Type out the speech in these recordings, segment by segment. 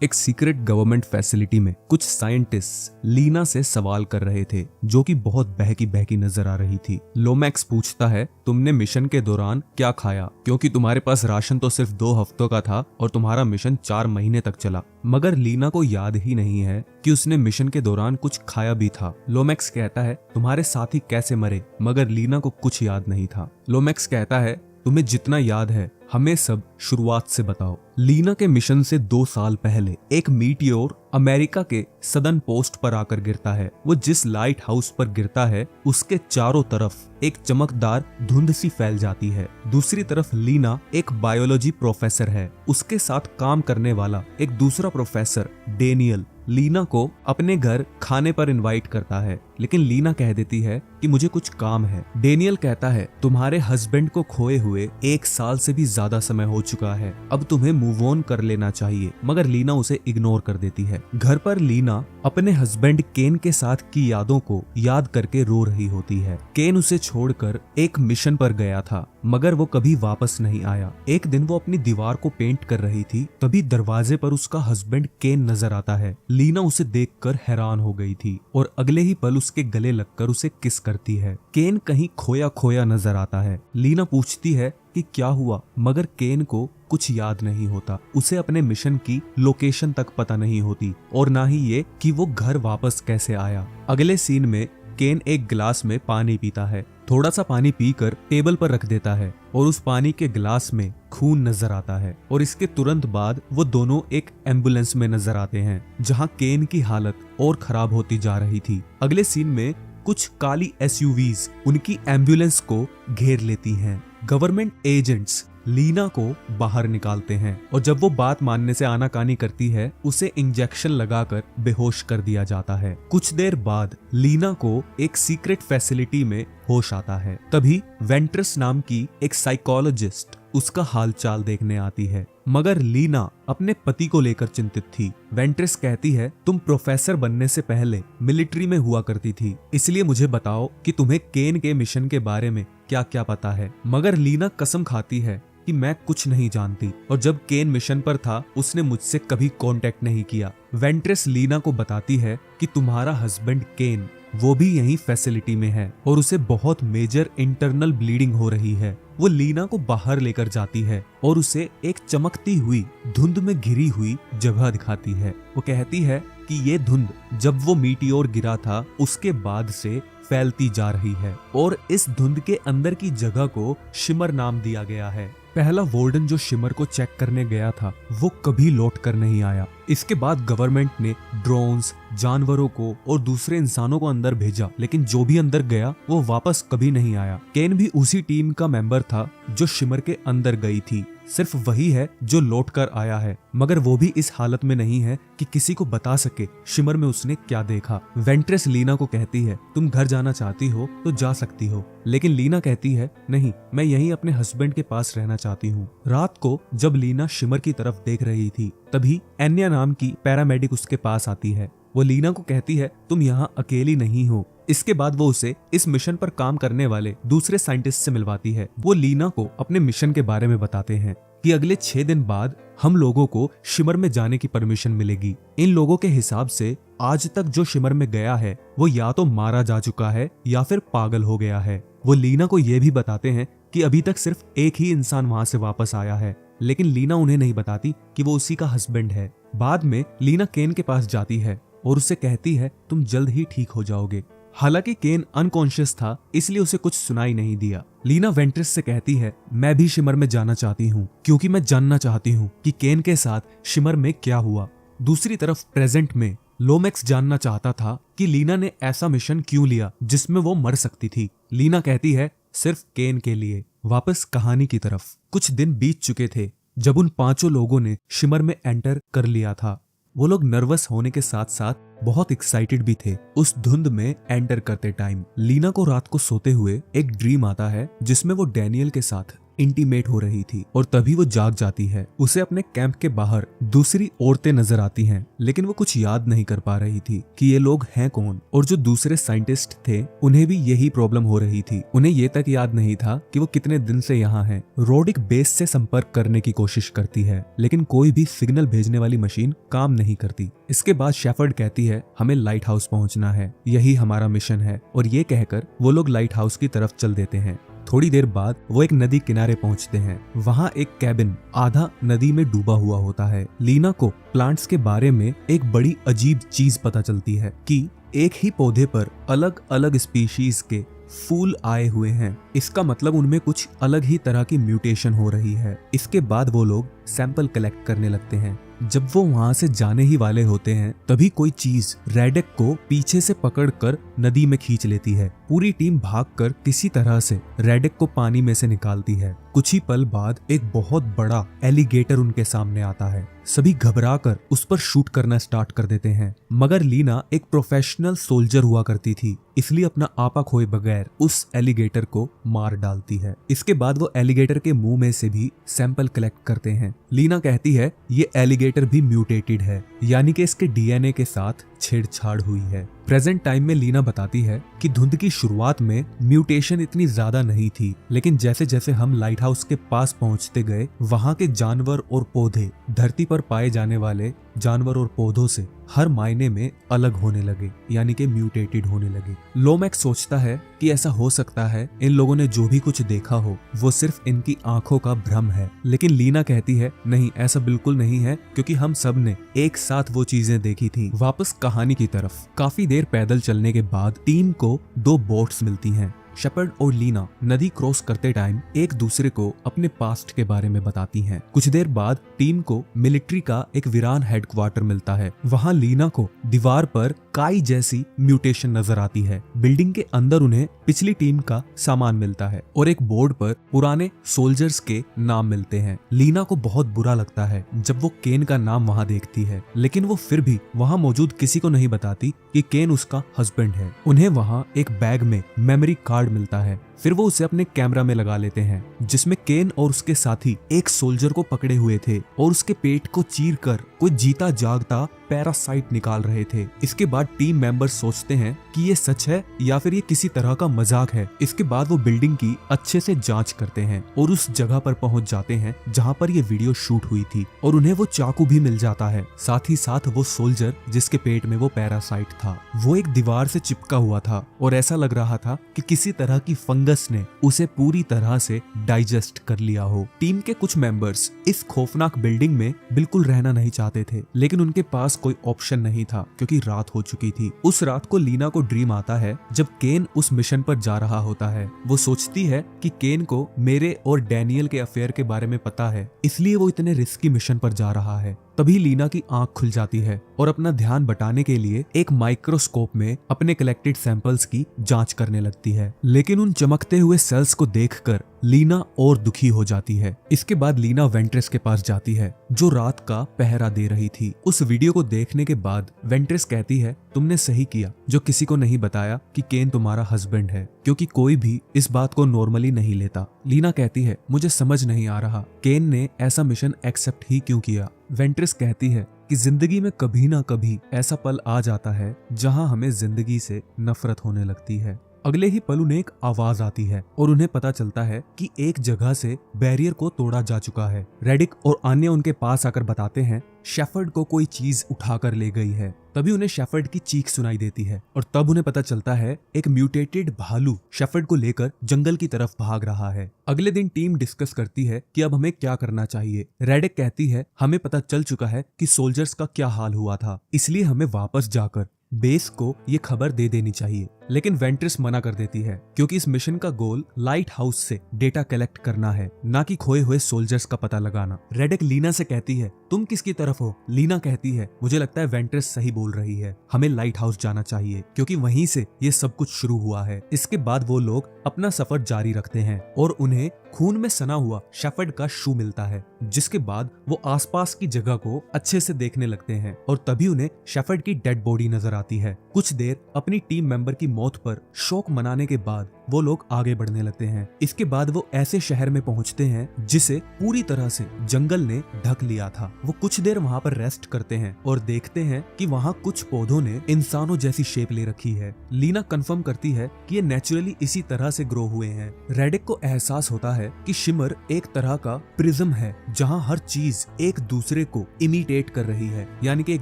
एक secret government facility में कुछ साइंटिस्ट लीना से सवाल कर रहे थे जो कि बहुत बहकी बहकी नजर आ रही थी। लोमैक्स पूछता है, तुमने मिशन के दौरान क्या खाया, क्योंकि तुम्हारे पास राशन तो सिर्फ 2 हफ्तों का था और तुम्हारा मिशन 4 महीने तक चला। मगर लीना को याद ही नहीं है कि उसने मिशन के दौरान कुछ खाया भी था। लोमैक्स कहता है, तुम्हारे साथी कैसे मरे, मगर लीना को कुछ याद नहीं था। लोमैक्स कहता है, तुम्हें जितना याद है हमें सब शुरुआत से बताओ। लीना के मिशन से 2 साल पहले एक मीटियोर अमेरिका के सदर्न पोस्ट पर आकर गिरता है। वो जिस लाइट हाउस पर गिरता है उसके चारों तरफ एक चमकदार धुंध सी फैल जाती है। दूसरी तरफ लीना एक बायोलॉजी प्रोफेसर है। उसके साथ काम करने वाला एक दूसरा प्रोफेसर डेनियल लीना को अपने घर खाने पर इनवाइट करता है, लेकिन लीना कह देती है कि मुझे कुछ काम है। डेनियल कहता है, तुम्हारे हस्बैंड को खोए हुए 1 साल से भी ज्यादा समय हो चुका है, अब तुम्हें मूव ऑन कर लेना चाहिए। मगर लीना उसे इग्नोर कर देती है। घर पर लीना अपने हस्बैंड केन के साथ की यादों को याद करके रो रही होती है। केन उसे छोड़कर एक मिशन पर गया था, मगर वो कभी वापस नहीं आया। एक दिन वो अपनी दीवार को पेंट कर रही थी, तभी दरवाजे पर उसका हस्बैंड केन नजर आता है। लीना उसे देखकर हैरान हो गई थी और अगले ही पल उसके गले लगकर उसे किस करती है। केन कहीं खोया खोया नजर आता है। लीना पूछती है कि क्या हुआ, मगर केन को कुछ याद नहीं होता। उसे अपने मिशन की लोकेशन तक पता नहीं होती और ना ही ये कि वो घर वापस कैसे आया। अगले सीन में केन एक गिलास में पानी पीता है। थोड़ा सा पानी पीकर टेबल पर रख देता है और उस पानी के गिलास में खून नजर आता है। और इसके तुरंत बाद वो दोनों एक एम्बुलेंस में नजर आते हैं, जहां केन की हालत और खराब होती जा रही थी। अगले सीन में कुछ काली एसयूवीज उनकी एम्बुलेंस को घेर लेती हैं। गवर्नमेंट एजेंट्स लीना को बाहर निकालते हैं और जब वो बात मानने से आनाकानी करती है, उसे इंजेक्शन लगाकर बेहोश कर दिया जाता है। कुछ देर बाद लीना को एक सीक्रेट फैसिलिटी में होश आता है। तभी वेंट्रस नाम की एक साइकोलॉजिस्ट उसका हालचाल देखने आती है, मगर लीना अपने पति को लेकर चिंतित थी। वेंट्रेस कहती है, तुम प्रोफेसर बनने से पहले मिलिट्री में हुआ करती थी, इसलिए मुझे बताओ कि तुम्हें केन के मिशन के बारे में क्या क्या पता है। मगर लीना कसम खाती है कि मैं कुछ नहीं जानती और जब केन मिशन पर था उसने मुझसे कभी कांटेक्ट नहीं किया। वेंट्रेस लीना को बताती है कि तुम्हारा हस्बैंड केन वो भी यही फैसिलिटी में है और उसे बहुत मेजर इंटरनल ब्लीडिंग हो रही है। वो लीना को बाहर लेकर जाती है और उसे एक चमकती हुई धुंध में घिरी हुई जगह दिखाती है। वो कहती है कि ये धुंध जब वो मीटियोर गिरा था उसके बाद से फैलती जा रही है और इस धुंध के अंदर की जगह को शिमर नाम दिया गया है। पहला वार्डन जो शिमर को चेक करने गया था वो कभी लौट कर नहीं आया। इसके बाद गवर्नमेंट ने ड्रोन्स, जानवरों को और दूसरे इंसानों को अंदर भेजा, लेकिन जो भी अंदर गया वो वापस कभी नहीं आया। केन भी उसी टीम का मेंबर था जो शिमर के अंदर गई थी। सिर्फ वही है जो लौट कर आया है, मगर वो भी इस हालत में नहीं है कि किसी को बता सके शिमर में उसने क्या देखा। वेंट्रेस लीना को कहती है, तुम घर जाना चाहती हो तो जा सकती हो, लेकिन लीना कहती है, नहीं, मैं यहीं अपने हस्बैंड के पास रहना चाहती हूँ। रात को जब लीना शिमर की तरफ देख रही थी, तभी एन्या नाम की पैरामेडिक उसके पास आती है। वो लीना को कहती है, तुम यहाँ अकेली नहीं हो। इसके बाद वो उसे इस मिशन पर काम करने वाले दूसरे साइंटिस्ट से मिलवाती है। वो लीना को अपने मिशन के बारे में बताते हैं कि अगले 6 दिन बाद हम लोगों को शिमर में जाने की परमिशन मिलेगी। इन लोगों के हिसाब से आज तक जो शिमर में गया है वो या तो मारा जा चुका है या फिर पागल हो गया है। वो लीना को ये भी बताते हैं कि अभी तक सिर्फ एक ही इंसान वहां से वापस आया है, लेकिन लीना उन्हें नहीं बताती कि वो उसी का हस्बैंड है। बाद में लीना केन के पास जाती है और उससे कहती है, तुम जल्द ही ठीक हो जाओगे। हालांकि केन अनकॉन्शियस था, इसलिए उसे कुछ सुनाई नहीं दिया। लीना वेंट्रेस से कहती है, मैं भी शिमर में जाना चाहती हूँ क्योंकि मैं जानना चाहती हूँ कि केन के साथ शिमर में क्या हुआ। दूसरी तरफ प्रेजेंट में लोमैक्स जानना चाहता था कि लीना ने ऐसा मिशन क्यों लिया जिसमें वो मर सकती थी। लीना कहती है, सिर्फ केन के लिए। वापस कहानी की तरफ। कुछ दिन बीत चुके थे जब उन 5 लोगों ने शिमर में एंटर कर लिया था। वो लोग नर्वस होने के साथ साथ बहुत एक्साइटेड भी थे। उस धुंध में एंटर करते टाइम लीना को रात को सोते हुए एक ड्रीम आता है जिसमें वो डेनियल के साथ इंटीमेट हो रही थी और तभी वो जाग जाती है। उसे अपने कैंप के बाहर दूसरी औरतें नजर आती हैं, लेकिन वो कुछ याद नहीं कर पा रही थी कि ये लोग हैं कौन। और जो दूसरे साइंटिस्ट थे उन्हें भी यही प्रॉब्लम हो रही थी। उन्हें ये तक याद नहीं था कि वो कितने दिन से यहाँ हैं। रोडिक बेस से संपर्क करने की कोशिश करती है, लेकिन कोई भी सिग्नल भेजने वाली मशीन काम नहीं करती। इसके बाद शेफर्ड कहती है हमें लाइट हाउस पहुंचना है, यही हमारा मिशन है। और ये कहकर वो लोग लाइट हाउस की तरफ चल देते हैं। थोड़ी देर बाद वो एक नदी किनारे पहुंचते हैं। वहाँ एक कैबिन आधा नदी में डूबा हुआ होता है। लीना को प्लांट्स के बारे में एक बड़ी अजीब चीज पता चलती है कि एक ही पौधे पर अलग अलग स्पीशीज के फूल आए हुए हैं। इसका मतलब उनमें कुछ अलग ही तरह की म्यूटेशन हो रही है। इसके बाद वो लोग सैंपल कलेक्ट करने लगते हैं। जब वो वहां से जाने ही वाले होते हैं तभी कोई चीज रेडेक को पीछे से पकड़कर नदी में खींच लेती है। पूरी टीम भागकर किसी तरह से रेडेक को पानी में से निकालती है। कुछ ही पल बाद एक बहुत बड़ा एलिगेटर उनके सामने आता है। सभी घबराकर उस पर शूट करना स्टार्ट कर देते हैं, मगर लीना एक प्रोफेशनल सोल्जर हुआ करती थी, इसलिए अपना आपा खोए बगैर उस एलिगेटर को मार डालती है। इसके बाद वो एलिगेटर के मुंह में से भी सैंपल कलेक्ट करते हैं। लीना कहती है ये एलिगेटर भी म्यूटेटेड है, यानी कि इसके डीएनए के साथ छेड़छाड़ हुई है। प्रेजेंट टाइम में लीना बताती है कि धुंध की शुरुआत में म्यूटेशन इतनी ज्यादा नहीं थी, लेकिन जैसे जैसे हम लाइट हाउस के पास पहुंचते गए वहां के जानवर और पौधे धरती पर पाए जाने वाले जानवर और पौधों से हर मायने में अलग होने लगे, यानी कि म्यूटेटेड होने लगे। लोमैक्स सोचता है कि ऐसा हो सकता है इन लोगों ने जो भी कुछ देखा हो वो सिर्फ इनकी आंखों का भ्रम है, लेकिन लीना कहती है नहीं, ऐसा बिल्कुल नहीं है, क्योंकि हम सब ने एक साथ वो चीजें देखी थी। वापस कहानी की तरफ काफी देर पैदल चलने के बाद टीम को 2 बोट्स मिलती हैं। शेपर्ड और लीना नदी क्रॉस करते टाइम एक दूसरे को अपने पास्ट के बारे में बताती हैं। कुछ देर बाद टीम को मिलिट्री का एक वीरान हेडक्वार्टर मिलता है। वहां लीना को दीवार पर काई जैसी म्यूटेशन नजर आती है। बिल्डिंग के अंदर उन्हें पिछली टीम का सामान मिलता है और एक बोर्ड पर पुराने सोल्जर्स के नाम मिलते हैं। लीना को बहुत बुरा लगता है जब वो केन का नाम वहां देखती है, लेकिन वो फिर भी वहां मौजूद किसी को नहीं बताती कि केन उसका हस्बैंड है। उन्हें वहां एक बैग में मेमोरी कार्ड मिलता है। फिर वो उसे अपने कैमरा में लगा लेते हैं, जिसमें केन और उसके साथी एक सोल्जर को पकड़े हुए थे और उसके पेट को चीरकर कोई जीता जागता पैरासाइट निकाल रहे थे। इसके बाद टीम मेंबर्स सोचते हैं कि ये सच है या फिर ये किसी तरह का मजाक है। इसके बाद वो बिल्डिंग की अच्छे से जांच करते हैं और उस जगह पर पहुंच जाते हैं जहां पर ये वीडियो शूट हुई थी, और उन्हें वो चाकू भी मिल जाता है। साथ ही साथ वो सोल्जर जिसके पेट में वो पैरासाइट था वो एक दीवार से चिपका हुआ था और ऐसा लग रहा था कि किसी तरह की फंगस ने उसे पूरी तरह से डाइजेस्ट कर लिया हो। टीम के कुछ मेंबर्स इस खौफनाक बिल्डिंग में बिल्कुल रहना नहीं चाहते थे, लेकिन उनके पास कोई ऑप्शन नहीं था क्योंकि रात हो चुकी थी। उस रात को लीना को ड्रीम आता है जब केन उस मिशन पर जा रहा होता है। वो सोचती है कि केन को मेरे और डैनियल के अफेयर के बारे में पता है, इसलिए वो इतने रिस्की मिशन पर जा रहा है। तभी लीना की आंख खुल जाती है और अपना ध्यान बटाने के लिए एक माइक्रोस्कोप में अपने कलेक्टेड सैंपल्स की जांच करने लगती है, लेकिन उन चमकते हुए सेल्स को देखकर लीना और दुखी हो जाती है। इसके बाद लीना वेंट्रेस के पास जाती है जो रात का पहरा दे रही थी। उस वीडियो को देखने के बाद वेंट्रेस कहती है तुमने सही किया जो किसी को नहीं बताया कि केन तुम्हारा हस्बैंड है, क्योंकि कोई भी इस बात को नॉर्मली नहीं लेता। लीना कहती है मुझे समझ नहीं आ रहा केन ने ऐसा मिशन एक्सेप्ट ही क्यों किया। वेंट्रेस कहती है कि जिंदगी में कभी ना कभी ऐसा पल आ जाता है जहां हमें जिंदगी से नफरत होने लगती है। अगले ही पल उन्हें एक आवाज आती है और उन्हें पता चलता है कि एक जगह से बैरियर को तोड़ा जा चुका है। रेडिक और आन्या उनके पास आकर बताते हैं शेफर्ड को कोई चीज उठाकर ले गई है। तभी उन्हें शेफर्ड की चीख सुनाई देती है और तब उन्हें पता चलता है एक म्यूटेटेड भालू शेफर्ड को लेकर जंगल की तरफ भाग रहा है। अगले दिन टीम डिस्कस करती है कि अब हमें क्या करना चाहिए। रेडिक कहती है हमें पता चल चुका है कि सोल्जर्स का क्या हाल हुआ था, इसलिए हमें वापस जाकर बेस को ये खबर दे देनी चाहिए। लेकिन वेंट्रेस मना कर देती है क्योंकि इस मिशन का गोल लाइट हाउस से डेटा कलेक्ट करना है, ना कि खोए हुए सोल्जर्स का पता लगाना। रेडिक लीना से कहती है तुम किसकी तरफ हो। लीना कहती है मुझे लगता है वेंट्रेस सही बोल रही है, हमें लाइट हाउस जाना चाहिए क्योंकि वहीं से ये सब कुछ शुरू हुआ है। इसके बाद वो लोग अपना सफर जारी रखते हैं और उन्हें खून में सना हुआ शेफर्ड का शू मिलता है, जिसके बाद वो आसपास की जगह को अच्छे से देखने लगते हैं और तभी उन्हें शेफर्ड की डेड बॉडी नजर आती है। कुछ देर अपनी टीम मेंबर की मौत पर शोक मनाने के बाद वो लोग आगे बढ़ने लगते हैं। इसके बाद वो ऐसे शहर में पहुंचते हैं जिसे पूरी तरह से जंगल ने ढक लिया था। वो कुछ देर वहाँ पर रेस्ट करते हैं और देखते हैं कि वहाँ कुछ पौधों ने इंसानों जैसी शेप ले रखी है। लीना कंफर्म करती है कि ये नेचुरली इसी तरह से ग्रो हुए हैं। रेडिक को एहसास होता है कि शिमर एक तरह का प्रिज्म है जहाँ हर चीज एक दूसरे को इमिटेट कर रही है, यानी कि एक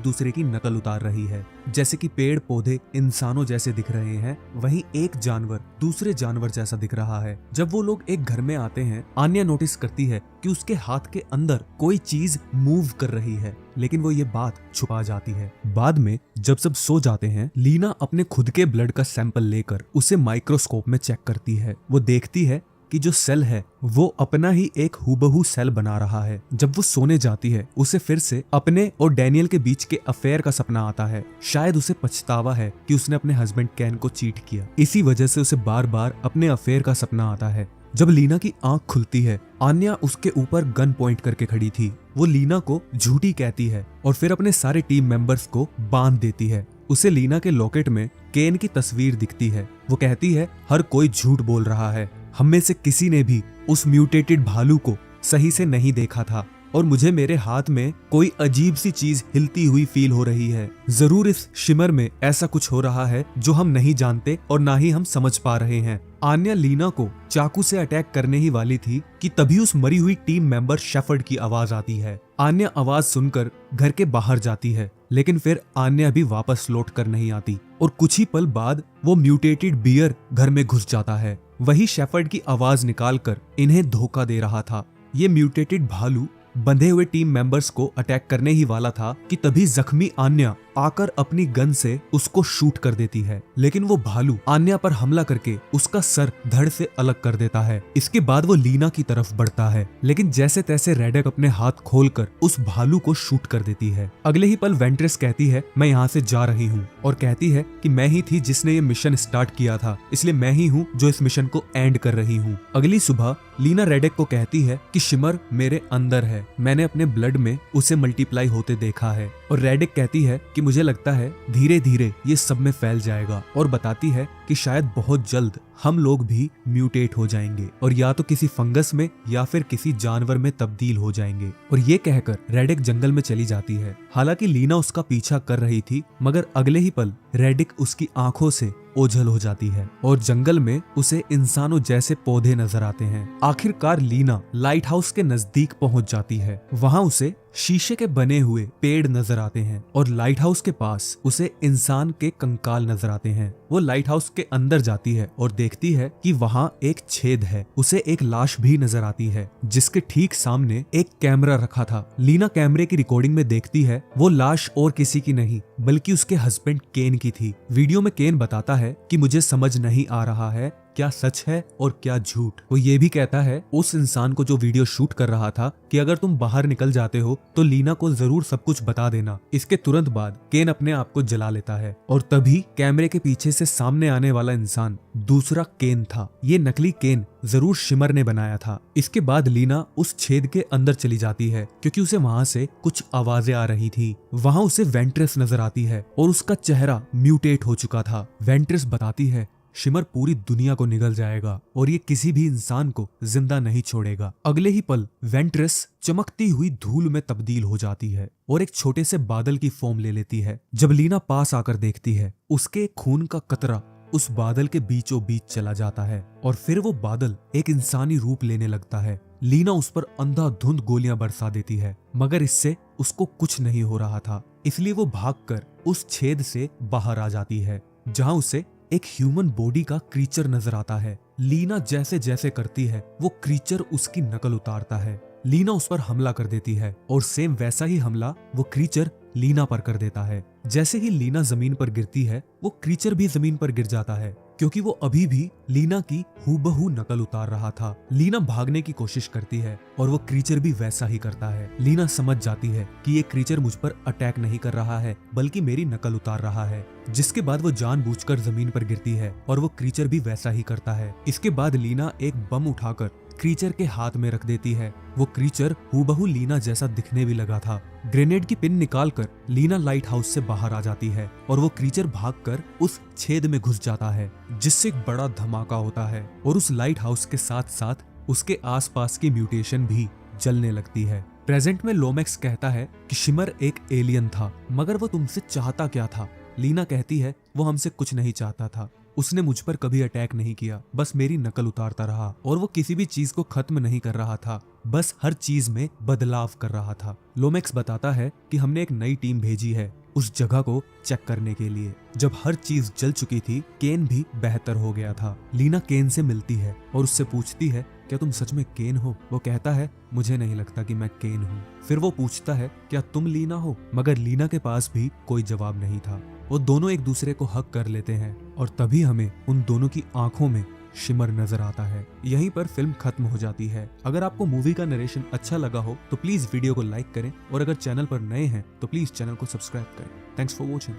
दूसरे की नकल उतार रही है। जैसे कि पेड़ पौधे इंसानों जैसे दिख रहे हैं, वहीं एक जानवर दूसरे जानवर जैसा दिख रहा है। जब वो लोग एक घर में आते हैं, आन्या नोटिस करती है कि उसके हाथ के अंदर कोई चीज मूव कर रही है, लेकिन वो ये बात छुपा जाती है। बाद में जब सब सो जाते हैं, लीना अपने खुद के ब्लड का सैंपल लेकर उसे माइक्रोस्कोप में चेक करती है। वो देखती है कि जो सेल है वो अपना ही एक हूबहू सेल बना रहा है। जब वो सोने जाती है, उसे फिर से अपने और डैनियल के बीच के अफेयर का सपना आता है। शायद उसे पछतावा है कि उसने अपने हस्बैंड कैन को चीट किया। इसी वजह से उसे बार बार अपने अफेयर का सपना आता है। जब लीना की आंख खुलती है, आन्या उसके ऊपर गन पॉइंट करके खड़ी थी। वो लीना को झूठी कहती है और फिर अपने सारे टीम मेंबर्स को बांध देती है। उसे लीना के लॉकेट में केन की तस्वीर दिखती है। वो कहती है, हर कोई झूठ बोल रहा है, हम में से किसी ने भी उस म्यूटेटेड भालू को सही से नहीं देखा था और मुझे मेरे हाथ में कोई अजीब सी चीज हिलती हुई फील हो रही है। जरूर इस शिमर में ऐसा कुछ हो रहा है जो हम नहीं जानते और ना ही हम समझ पा रहे हैं। आन्या लीना को चाकू से अटैक करने ही वाली थी कि तभी उस मरी हुई टीम मेंबर शेफर्ड की आवाज आती है। आन्या आवाज सुनकर घर के बाहर जाती है, लेकिन फिर आन्या भी वापस लौट कर नहीं आती और कुछ ही पल बाद वो म्यूटेटेड बियर घर में घुस जाता है। वही शेफर्ड की आवाज निकालकर इन्हें धोखा दे रहा था। ये म्यूटेटेड भालू बंधे हुए टीम मेंबर्स को अटैक करने ही वाला था कि तभी जख्मी आन्या आकर अपनी गन से उसको शूट कर देती है, लेकिन वो भालू आन्या पर हमला करके उसका सर धड़ से अलग कर देता है। इसके बाद वो लीना की तरफ बढ़ता है, लेकिन जैसे तैसे रेडेक अपने हाथ खोलकर उस भालू को शूट कर देती है। अगले ही पल वेंट्रेस कहती है, मैं यहाँ से जा रही हूँ, और कहती है कि मैं ही थी जिसने ये मिशन स्टार्ट किया था, इसलिए मैं ही हूँ जो इस मिशन को एंड कर रही हूँ। अगली सुबह लीना रेडेक को कहती है कि शिमर मेरे अंदर है, मैंने अपने ब्लड में उसे मल्टीप्लाई होते देखा है। और रेडेक कहती है कि मुझे लगता है धीरे धीरे ये सब में फैल जाएगा, और बताती है कि शायद बहुत जल्द हम लोग भी म्यूटेट हो जाएंगे और या तो किसी फंगस में या फिर किसी जानवर में तब्दील हो जाएंगे। और ये कहकर रेडिक जंगल में चली जाती है। हालांकि लीना उसका पीछा कर रही थी, मगर अगले ही पल रेडिक उसकी आंखों से ओझल हो जाती है और जंगल में उसे इंसानों जैसे पौधे नजर आते हैं। आखिरकार लीना लाइट हाउस के नजदीक पहुंच जाती है। वहां उसे शीशे के बने हुए पेड़ नजर आते हैं और लाइट हाउस के पास उसे इंसान के कंकाल नजर आते हैं। वो लाइट हाउस के अंदर जाती है और देखती है कि वहाँ एक छेद है। उसे एक लाश भी नजर आती है जिसके ठीक सामने एक कैमरा रखा था। लीना कैमरे की रिकॉर्डिंग में देखती है वो लाश और किसी की नहीं बल्कि उसके हस्बैंड केन की थी। वीडियो में केन बताता है कि मुझे समझ नहीं आ रहा है क्या सच है और क्या झूठ। वो ये भी कहता है उस इंसान को जो वीडियो शूट कर रहा था कि अगर तुम बाहर निकल जाते हो तो लीना को जरूर सब कुछ बता देना। इसके तुरंत बाद केन अपने आप को जला लेता है और तभी कैमरे के पीछे से सामने आने वाला इंसान दूसरा केन था। ये नकली केन जरूर शिमर ने बनाया था। इसके बाद लीना उस छेद के अंदर चली जाती है क्योंकि उसे वहां से कुछ आवाजें आ रही थी। वहां उसे वेंट्रेस नजर आती है और उसका चेहरा म्यूटेट हो चुका था। वेंट्रेस बताती है शिमर पूरी दुनिया को निगल जाएगा और ये किसी भी इंसान को जिंदा नहीं छोड़ेगा। अगले ही पल वेंट्रेस चमकती हुई धूल में तब्दील हो जाती है और एक छोटे से बादल की फॉर्म ले लेती है। जब लीना पास आकर देखती है उसके खून का कतरा उस बादल के बीचों बीच चला जाता है और फिर वो बादल एक इंसानी रूप लेने लगता है। लीना उस पर अंधाधुंध गोलियां बरसा देती है, मगर इससे उसको कुछ नहीं हो रहा था, इसलिए वो भागकर उस छेद से बाहर आ जाती है जहां उसे एक ह्यूमन बॉडी का क्रीचर नजर आता है। लीना जैसे जैसे करती है वो क्रीचर उसकी नकल उतारता है। लीना उस पर हमला कर देती है और सेम वैसा ही हमला वो क्रीचर लीना पर कर देता है। जैसे ही लीना जमीन पर गिरती है वो क्रीचर भी जमीन पर गिर जाता है क्योंकि वो अभी भी लीना की हूबहू नकल उतार रहा था। लीना भागने की कोशिश करती है और वो क्रीचर भी वैसा ही करता है। लीना समझ जाती है कि ये क्रीचर मुझ पर अटैक नहीं कर रहा है बल्कि मेरी नकल उतार रहा है, जिसके बाद वो जानबूझकर जमीन पर गिरती है और वो क्रीचर भी वैसा ही करता है। इसके बाद लीना एक बम उठाकर क्रीचर के हाथ में रख देती है। वो क्रीचर हूबहू लीना जैसा दिखने भी लगा था। ग्रेनेड की पिन निकालकर लीना लाइट हाउस से बाहर आ जाती है और वो क्रीचर भागकर उस छेद में घुस जाता है, जिससे एक बड़ा धमाका होता है और उस लाइट हाउस के साथ साथ उसके आसपास की म्यूटेशन भी जलने लगती है। प्रेजेंट में लोमैक्स कहता है कि शिमर एक एलियन था, मगर वो तुमसे चाहता क्या था? लीना कहती है वो हमसे कुछ नहीं चाहता था, उसने मुझ पर कभी अटैक नहीं किया, बस मेरी नकल उतारता रहा और वो किसी भी चीज को खत्म नहीं कर रहा था, बस हर चीज में बदलाव कर रहा था। लोमैक्स बताता है कि हमने एक नई टीम भेजी है उस जगह को चेक करने के लिए। जब हर चीज जल चुकी थी, केन भी बेहतर हो गया था। लीना केन से मिलती है और उससे पूछती है क्या तुम सच में केन हो? वो कहता है मुझे नहीं लगता कि मैं केन हूँ। फिर वो पूछता है क्या तुम लीना हो? मगर लीना के पास भी कोई जवाब नहीं था। वो दोनों एक दूसरे को हक कर लेते हैं और तभी हमें उन दोनों की आंखों में शिमर नजर आता है। यहीं पर फिल्म खत्म हो जाती है। अगर आपको मूवी का नरेशन अच्छा लगा हो तो प्लीज वीडियो को लाइक करें और अगर चैनल पर नए हैं तो प्लीज चैनल को सब्सक्राइब करें। Thanks for watching.